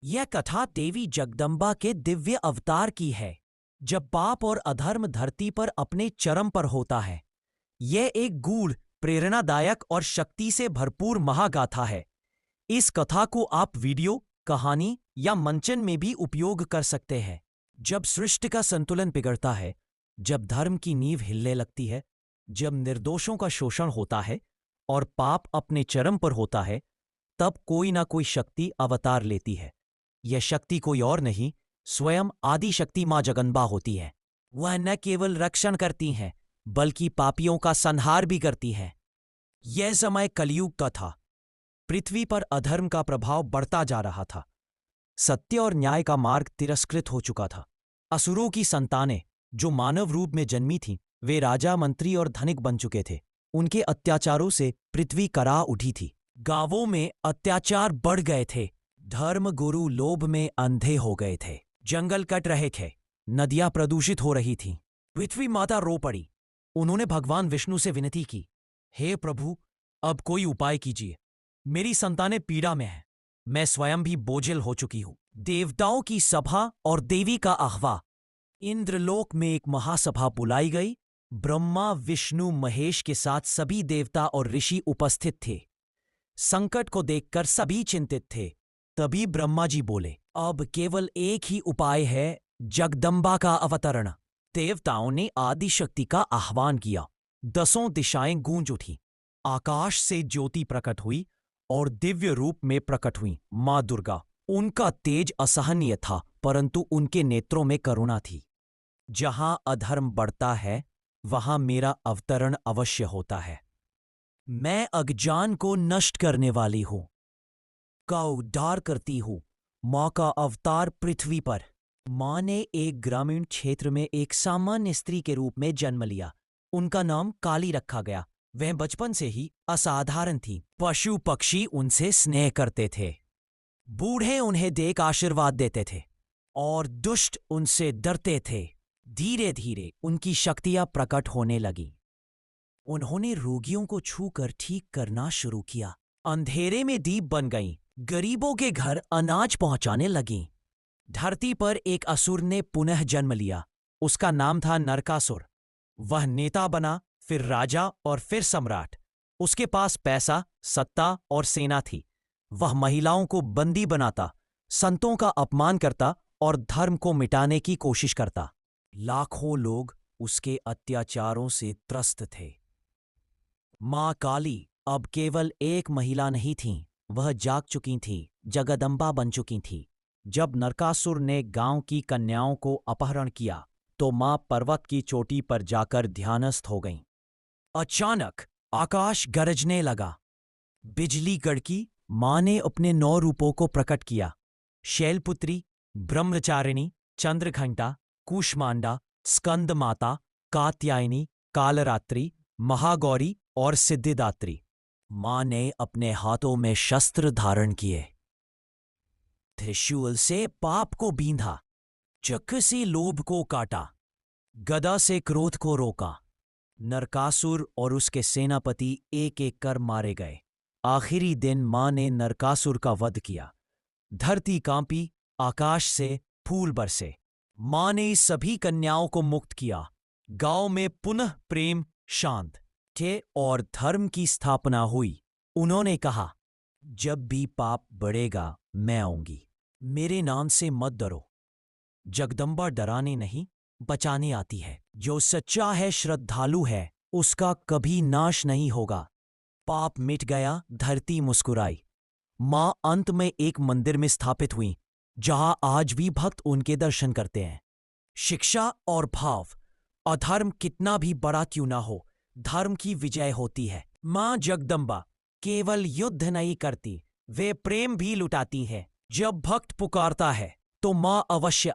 यह कथा देवी जगदम्बा के दिव्य अवतार की है, जब पाप और अधर्म धरती पर अपने चरम पर होता है। यह एक गूढ़, प्रेरणादायक और शक्ति से भरपूर महागाथा है। इस कथा को आप वीडियो, कहानी या मंचन में भी उपयोग कर सकते हैं। जब सृष्टि का संतुलन बिगड़ता है, जब धर्म की नींव हिलने लगती है, जब निर्दोषों का शोषण होता है और पाप अपने चरम पर होता है, तब कोई ना कोई शक्ति अवतार लेती है। यह शक्ति कोई और नहीं, स्वयं आदि शक्ति मां जगदम्बा होती है। वह न केवल रक्षण करती हैं, बल्कि पापियों का संहार भी करती है। यह समय कलयुग का था। पृथ्वी पर अधर्म का प्रभाव बढ़ता जा रहा था। सत्य और न्याय का मार्ग तिरस्कृत हो चुका था। असुरों की संतानें, जो मानव रूप में जन्मी थीं, वे राजा, मंत्री और धनिक बन चुके थे। उनके अत्याचारों से पृथ्वी करा उठी थी। गांवों में अत्याचार बढ़ गए थे। धर्म गुरु लोभ में अंधे हो गए थे। जंगल कट रहे थे। नदियां प्रदूषित हो रही थीं। पृथ्वी माता रो पड़ी। उन्होंने भगवान विष्णु से विनती की, हे प्रभु, अब कोई उपाय कीजिए। मेरी संतानें पीड़ा में हैं। मैं स्वयं भी बोझिल हो चुकी हूं। देवताओं की सभा और देवी का आह्वान। इंद्रलोक में एक महासभा बुलाई गई। ब्रह्मा, विष्णु, महेश के साथ सभी देवता और ऋषि उपस्थित थे। संकट को देखकर सभी चिंतित थे। तभी ब्रह्मा जी बोले, अब केवल एक ही उपाय है, जगदम्बा का अवतरण। देवताओं ने आदि शक्ति का आह्वान किया। 10 दिशाएं गूंज उठी। आकाश से ज्योति प्रकट हुई और दिव्य रूप में प्रकट हुई मां दुर्गा। उनका तेज असहनीय था, परंतु उनके नेत्रों में करुणा थी। जहां अधर्म बढ़ता है, वहां मेरा अवतरण अवश्य होता है। मैं अज्ञान को नष्ट करने वाली हूं, का उद्धार करती हूं। मां का अवतार पृथ्वी पर। मां ने एक ग्रामीण क्षेत्र में एक सामान्य स्त्री के रूप में जन्म लिया। उनका नाम काली रखा गया। वह बचपन से ही असाधारण थी। पशु पक्षी उनसे स्नेह करते थे। बूढ़े उन्हें देख आशीर्वाद देते थे और दुष्ट उनसे डरते थे। धीरे धीरे उनकी शक्तियां प्रकट होने लगी। उन्होंने रोगियों को छूकर ठीक करना शुरू किया। अंधेरे में दीप बन गईं। गरीबों के घर अनाज पहुंचाने लगीं। धरती पर एक असुर ने पुनः जन्म लिया। उसका नाम था नरकासुर। वह नेता बना, फिर राजा और फिर सम्राट। उसके पास पैसा, सत्ता और सेना थी। वह महिलाओं को बंदी बनाता, संतों का अपमान करता और धर्म को मिटाने की कोशिश करता। लाखों लोग उसके अत्याचारों से त्रस्त थे। मां काली अब केवल एक महिला नहीं थीं, वह जाग चुकी थीं, जगदम्बा बन चुकी थीं। जब नरकासुर ने गांव की कन्याओं को अपहरण किया, तो मां पर्वत की चोटी पर जाकर ध्यानस्थ हो गईं। अचानक आकाश गरजने लगा। बिजली कड़की। मां ने अपने 9 रूपों को प्रकट किया। शैलपुत्री, ब्रह्मचारिणी, चंद्रघंटा, कूष्मांडा, स्कंद माता, कात्यायनी, कालरात्रि, महागौरी और सिद्धिदात्री। मां ने अपने हाथों में शस्त्र धारण किए। त्रिशूल से पाप को बींधा, चक्र से लोभ को काटा, गदा से क्रोध को रोका। नरकासुर और उसके सेनापति एक एक कर मारे गए। आखिरी दिन मां ने नरकासुर का वध किया। धरती कांपी, आकाश से फूल बरसे। मां ने सभी कन्याओं को मुक्त किया। गांव में पुनः प्रेम, शांत थे और धर्म की स्थापना हुई। उन्होंने कहा, जब भी पाप बढ़ेगा, मैं आऊंगी। मेरे नाम से मत डरो। जगदम्बा डराने नहीं, बचाने आती है। जो सच्चा है, श्रद्धालु है, उसका कभी नाश नहीं होगा। पाप मिट गया, धरती मुस्कुराई। मां अंत में एक मंदिर में स्थापित हुई, जहां आज भी भक्त उनके दर्शन करते हैं। शिक्षा और भाव। अधर्म कितना भी बड़ा क्यों ना हो, धर्म की विजय होती है। मां जगदम्बा केवल युद्ध नहीं करती, वे प्रेम भी लुटाती है। जब भक्त पुकारता है, तो मां अवश्य